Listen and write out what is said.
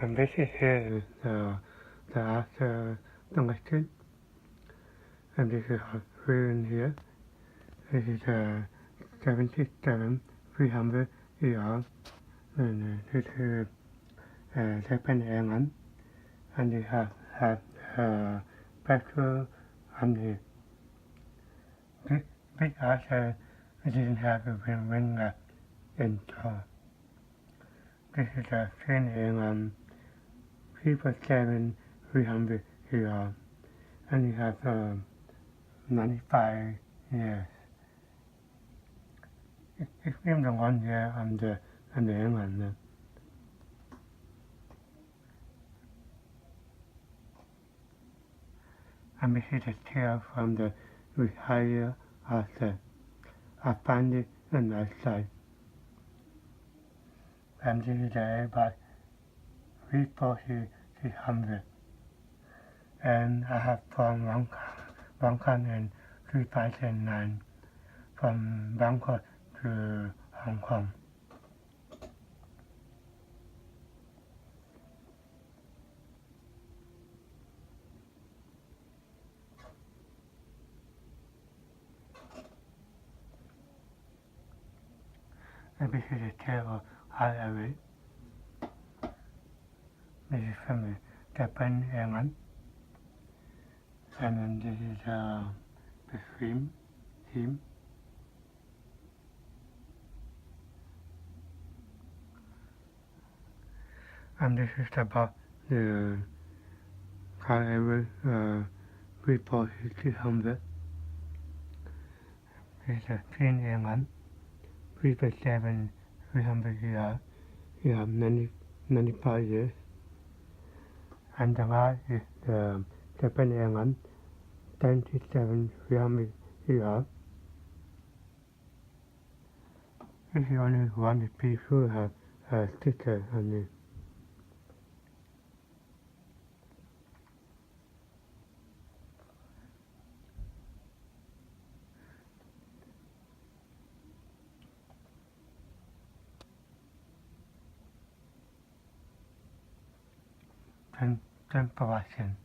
And this is here is the after connection, and this is here in here. This is 767-300ER, and this is Japan Airlines, and they have petrol on here. This after it didn't have a wing installed. This is a Thai Airways B777-300ER, and it has 95 years. It's been the 1 year on the airline. And this is a tail from the retired asset. I find it on the outside. And this is the Airbus A340-600. And I have flown one time in 2009 from Bangkok to Hong Kong. And this is a tail of Thai Airways. This is from the Japan Airlines. And then this is the team. And this is about the Thai Airways A340-600. This is a Thai Airlines B777-300ER. You have 95 years. And the last is the Japan Airlines 1067-300ER. If you only want to be sure have a sticker on it. Then production.